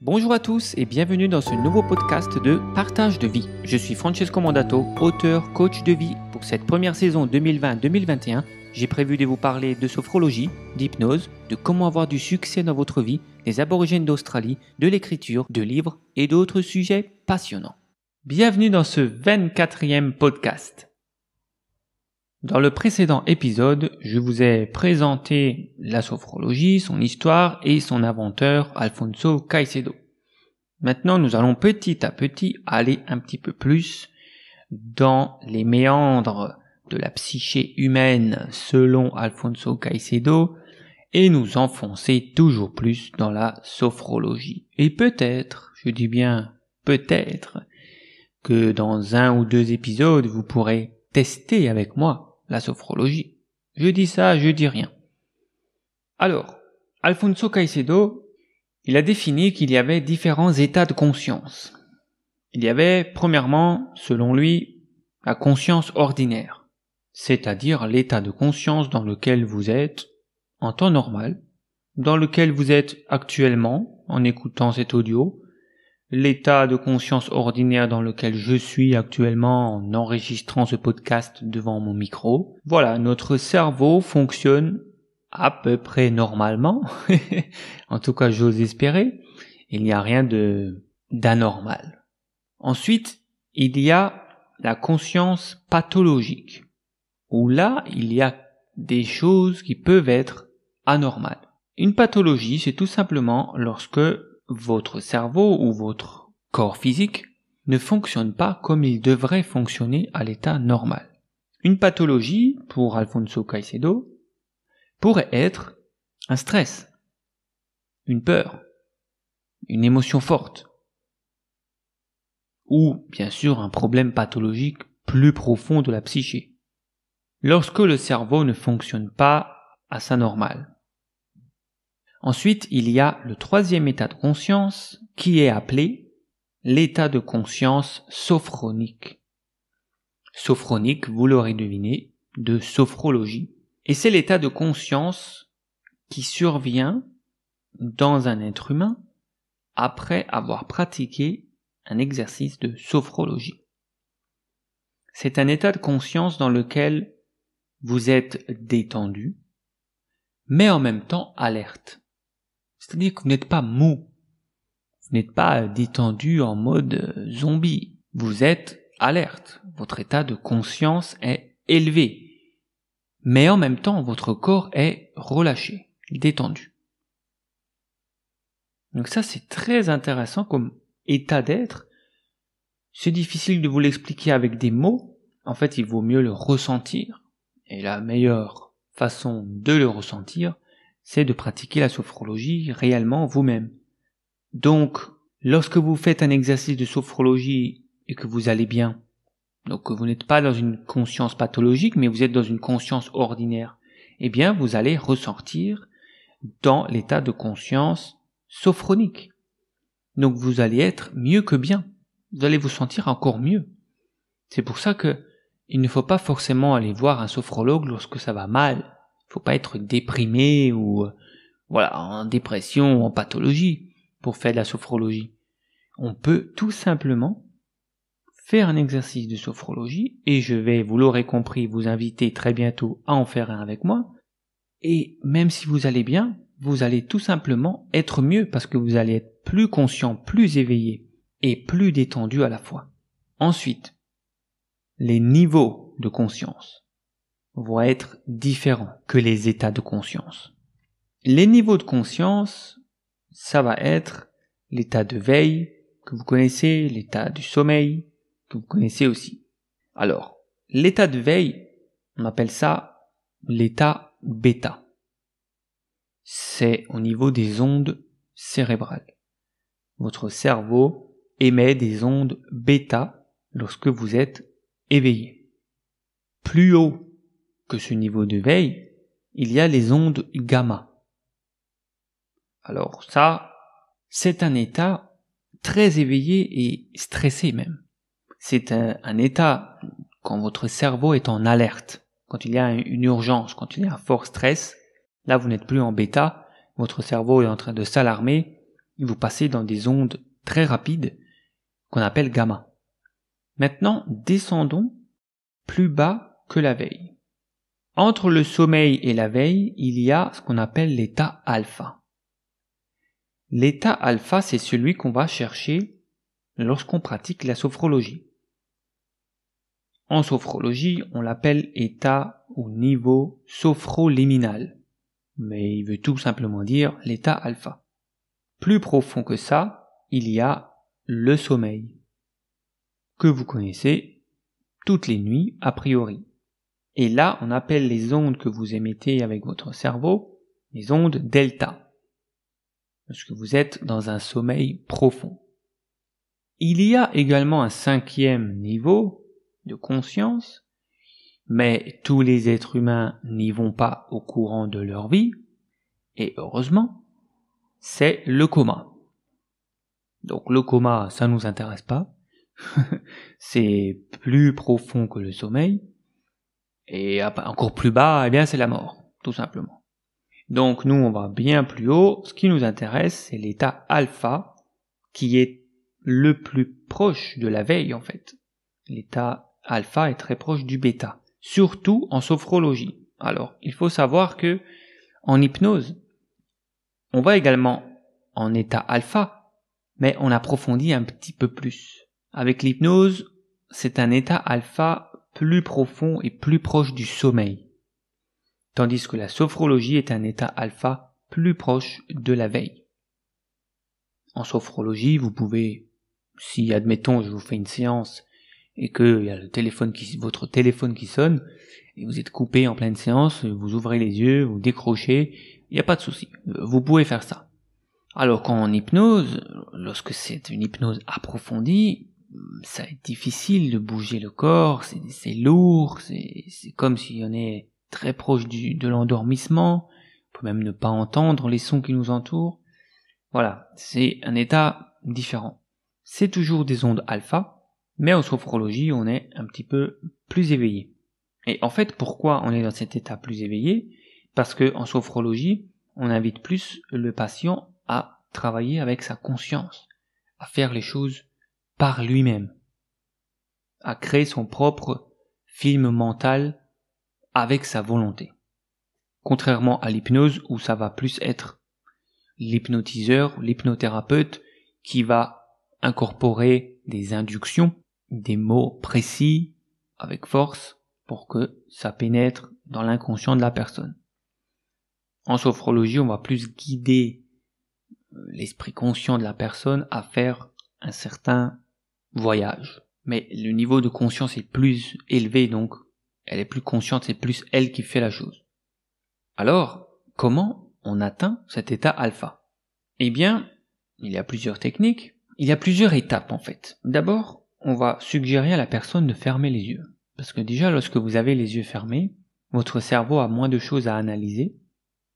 Bonjour à tous et bienvenue dans ce nouveau podcast de Partage de vie. Je suis Francesco Mandato, auteur, coach de vie. Pour cette première saison 2020-2021, j'ai prévu de vous parler de sophrologie, d'hypnose, de comment avoir du succès dans votre vie, des aborigènes d'Australie, de l'écriture, de livres et d'autres sujets passionnants. Bienvenue dans ce 24e podcast. Dans le précédent épisode, je vous ai présenté la sophrologie, son histoire et son inventeur, Alfonso Caicedo. Maintenant, nous allons petit à petit aller un petit peu plus dans les méandres de la psyché humaine selon Alfonso Caicedo et nous enfoncer toujours plus dans la sophrologie. Et peut-être, je dis bien peut-être, que dans un ou deux épisodes, vous pourrez tester avec moi la sophrologie. Je dis ça, je dis rien. Alors, Alfonso Caicedo, il a défini qu'il y avait différents états de conscience. Il y avait, premièrement, selon lui, la conscience ordinaire, c'est-à-dire l'état de conscience dans lequel vous êtes en temps normal, dans lequel vous êtes actuellement en écoutant cet audio, l'état de conscience ordinaire dans lequel je suis actuellement en enregistrant ce podcast devant mon micro. Voilà, notre cerveau fonctionne à peu près normalement. En tout cas, j'ose espérer. Il n'y a rien d'anormal. Ensuite, il y a la conscience pathologique, où là, il y a des choses qui peuvent être anormales. Une pathologie, c'est tout simplement lorsque votre cerveau ou votre corps physique ne fonctionne pas comme il devrait fonctionner à l'état normal. Une pathologie, pour Alfonso Caicedo, pourrait être un stress, une peur, une émotion forte, ou bien sûr un problème pathologique plus profond de la psyché, lorsque le cerveau ne fonctionne pas à sa normale. Ensuite, il y a le troisième état de conscience qui est appelé l'état de conscience sophronique. Sophronique, vous l'aurez deviné, de sophrologie. Et c'est l'état de conscience qui survient dans un être humain après avoir pratiqué un exercice de sophrologie. C'est un état de conscience dans lequel vous êtes détendu, mais en même temps alerte. C'est-à-dire que vous n'êtes pas mou, vous n'êtes pas détendu en mode zombie, vous êtes alerte, votre état de conscience est élevé, mais en même temps votre corps est relâché, détendu. Donc ça c'est très intéressant comme état d'être, c'est difficile de vous l'expliquer avec des mots, en fait il vaut mieux le ressentir, et la meilleure façon de le ressentir, c'est de pratiquer la sophrologie réellement vous-même. Donc, lorsque vous faites un exercice de sophrologie et que vous allez bien, donc que vous n'êtes pas dans une conscience pathologique, mais vous êtes dans une conscience ordinaire, eh bien, vous allez ressortir dans l'état de conscience sophronique. Donc, vous allez être mieux que bien. Vous allez vous sentir encore mieux. C'est pour ça que il ne faut pas forcément aller voir un sophrologue lorsque ça va mal. Il ne faut pas être déprimé ou en dépression ou en pathologie pour faire de la sophrologie. On peut tout simplement faire un exercice de sophrologie et je vais, vous l'aurez compris, vous inviter très bientôt à en faire un avec moi. Et même si vous allez bien, vous allez tout simplement être mieux parce que vous allez être plus conscient, plus éveillé et plus détendu à la fois. Ensuite, les niveaux de conscience vont être différents que les états de conscience. Les niveaux de conscience, ça va être l'état de veille que vous connaissez, l'état du sommeil que vous connaissez aussi. Alors, l'état de veille, on appelle ça l'état bêta. C'est au niveau des ondes cérébrales. Votre cerveau émet des ondes bêta lorsque vous êtes éveillé. Plus haut que ce niveau de veille, il y a les ondes gamma. Alors ça, c'est un état très éveillé et stressé même. C'est un état quand votre cerveau est en alerte, quand il y a une urgence, quand il y a un fort stress. Là, vous n'êtes plus en bêta, votre cerveau est en train de s'alarmer vous passez dans des ondes très rapides qu'on appelle gamma. Maintenant, descendons plus bas que la veille. Entre le sommeil et la veille, il y a ce qu'on appelle l'état alpha. L'état alpha, c'est celui qu'on va chercher lorsqu'on pratique la sophrologie. En sophrologie, on l'appelle état ou niveau sophroliminal, mais il veut tout simplement dire l'état alpha. Plus profond que ça, il y a le sommeil, que vous connaissez toutes les nuits a priori. Et là, on appelle les ondes que vous émettez avec votre cerveau les ondes delta, parce que vous êtes dans un sommeil profond. Il y a également un 5e niveau de conscience, mais tous les êtres humains n'y vont pas au courant de leur vie, et heureusement, c'est le coma. Donc le coma, ça nous intéresse pas, c'est plus profond que le sommeil, et encore plus bas, eh bien c'est la mort, tout simplement. Donc nous, on va bien plus haut. Ce qui nous intéresse, c'est l'état alpha, qui est le plus proche de la veille en fait. L'état alpha est très proche du bêta, surtout en sophrologie. Alors, il faut savoir que en hypnose, on va également en état alpha, mais on approfondit un petit peu plus. Avec l'hypnose, c'est un état alpha plus profond et plus proche du sommeil, tandis que la sophrologie est un état alpha plus proche de la veille. En sophrologie, vous pouvez, si admettons je vous fais une séance et qu'il y a votre téléphone qui sonne, et vous êtes coupé en pleine séance, vous ouvrez les yeux, vous décrochez, il n'y a pas de souci, vous pouvez faire ça. Alors qu'en hypnose, lorsque c'est une hypnose approfondie, ça va être difficile de bouger le corps, c'est lourd, c'est comme si on est très proche de l'endormissement, on peut même ne pas entendre les sons qui nous entourent. Voilà, c'est un état différent. C'est toujours des ondes alpha, mais en sophrologie, on est un petit peu plus éveillé. Et en fait, pourquoi on est dans cet état plus éveillé? Parce que en sophrologie, on invite plus le patient à travailler avec sa conscience, à faire les choses par lui-même, à créer son propre film mental avec sa volonté. Contrairement à l'hypnose où ça va plus être l'hypnotiseur, l'hypnothérapeute qui va incorporer des inductions, des mots précis avec force pour que ça pénètre dans l'inconscient de la personne. En sophrologie, on va plus guider l'esprit conscient de la personne à faire un certain voyage. Mais le niveau de conscience est plus élevé, donc elle est plus consciente, c'est plus elle qui fait la chose. Alors, comment on atteint cet état alpha? Eh bien, il y a plusieurs techniques, il y a plusieurs étapes en fait. D'abord, on va suggérer à la personne de fermer les yeux. Parce que déjà, lorsque vous avez les yeux fermés, votre cerveau a moins de choses à analyser,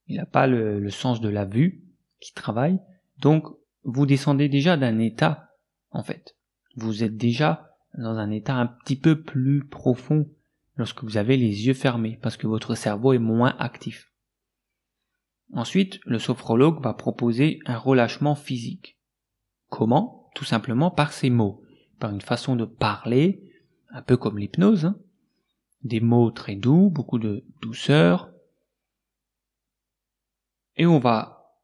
il n'a pas le sens de la vue qui travaille, donc vous descendez déjà d'un état, en fait. Vous êtes déjà dans un état un petit peu plus profond lorsque vous avez les yeux fermés, parce que votre cerveau est moins actif. Ensuite, le sophrologue va proposer un relâchement physique. Comment? Tout simplement par ces mots, par une façon de parler, un peu comme l'hypnose, des mots très doux, beaucoup de douceur, et on va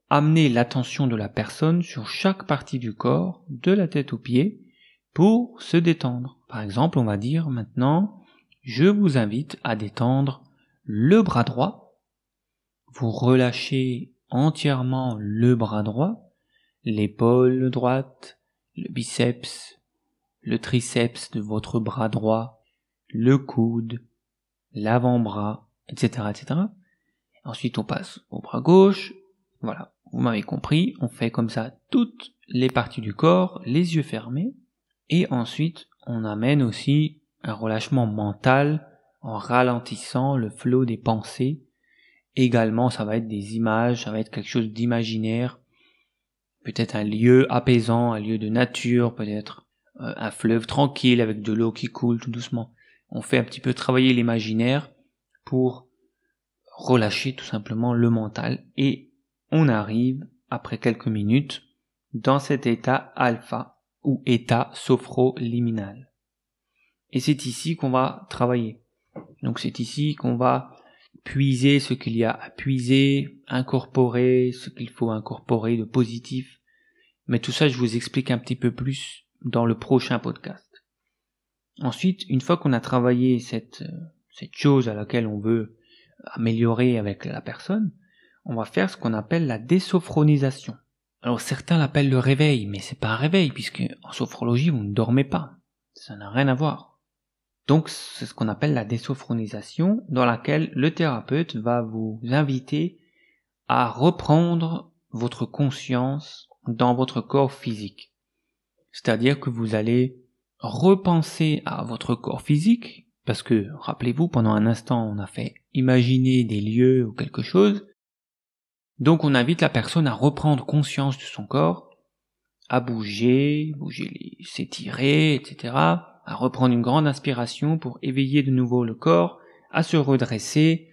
amener l'attention de la personne sur chaque partie du corps, de la tête aux pieds, pour se détendre. Par exemple, on va dire maintenant, je vous invite à détendre le bras droit. Vous relâchez entièrement le bras droit, l'épaule droite, le biceps, le triceps de votre bras droit, le coude, l'avant-bras, etc., etc. Ensuite, on passe au bras gauche. Voilà, vous m'avez compris, on fait comme ça toutes les parties du corps, les yeux fermés. Et ensuite, on amène aussi un relâchement mental en ralentissant le flot des pensées. Également, ça va être des images, ça va être quelque chose d'imaginaire. Peut-être un lieu apaisant, un lieu de nature, peut-être un fleuve tranquille avec de l'eau qui coule tout doucement. On fait un petit peu travailler l'imaginaire pour relâcher tout simplement le mental et on arrive, après quelques minutes, dans cet état alpha ou état sophroliminal. Et c'est ici qu'on va travailler. Donc c'est ici qu'on va puiser ce qu'il y a à puiser, incorporer ce qu'il faut incorporer de positif. Mais tout ça, je vous explique un petit peu plus dans le prochain podcast. Ensuite, une fois qu'on a travaillé cette chose à laquelle on veut améliorer avec la personne, on va faire ce qu'on appelle la désophronisation. Alors certains l'appellent le réveil, mais c'est pas un réveil, puisque en sophrologie, vous ne dormez pas. Ça n'a rien à voir. Donc c'est ce qu'on appelle la désophronisation, dans laquelle le thérapeute va vous inviter à reprendre votre conscience dans votre corps physique. C'est-à-dire que vous allez repenser à votre corps physique, parce que, rappelez-vous, pendant un instant, on a fait imaginer des lieux ou quelque chose. Donc on invite la personne à reprendre conscience de son corps, à bouger, s'étirer, etc., à reprendre une grande inspiration pour éveiller de nouveau le corps, à se redresser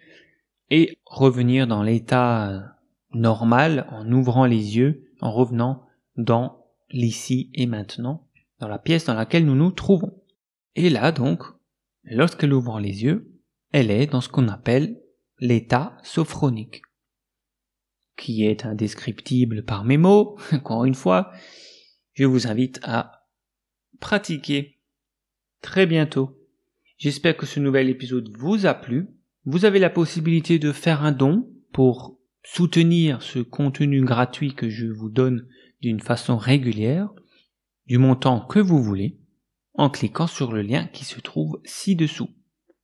et revenir dans l'état normal en ouvrant les yeux, en revenant dans l'ici et maintenant, dans la pièce dans laquelle nous nous trouvons. Et là donc, lorsqu'elle ouvre les yeux, elle est dans ce qu'on appelle l'état sophronique, qui est indescriptible par mes mots. Encore une fois, je vous invite à pratiquer très bientôt. J'espère que ce nouvel épisode vous a plu. Vous avez la possibilité de faire un don pour soutenir ce contenu gratuit que je vous donne d'une façon régulière, du montant que vous voulez, en cliquant sur le lien qui se trouve ci-dessous.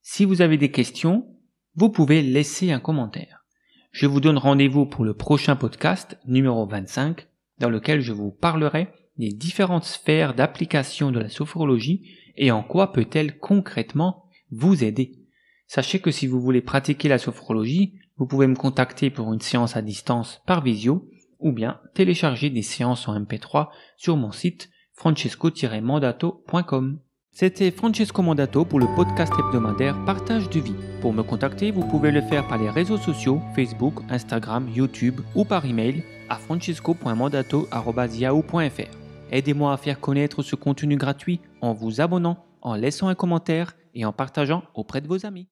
Si vous avez des questions, vous pouvez laisser un commentaire. Je vous donne rendez-vous pour le prochain podcast, numéro 25, dans lequel je vous parlerai des différentes sphères d'application de la sophrologie et en quoi peut-elle concrètement vous aider. Sachez que si vous voulez pratiquer la sophrologie, vous pouvez me contacter pour une séance à distance par visio ou bien télécharger des séances en MP3 sur mon site francesco-mandato.com. C'était Francesco Mandato pour le podcast hebdomadaire Partage de vie. Pour me contacter, vous pouvez le faire par les réseaux sociaux, Facebook, Instagram, YouTube ou par email à francesco.mandato@yahoo.fr. Aidez-moi à faire connaître ce contenu gratuit en vous abonnant, en laissant un commentaire et en partageant auprès de vos amis.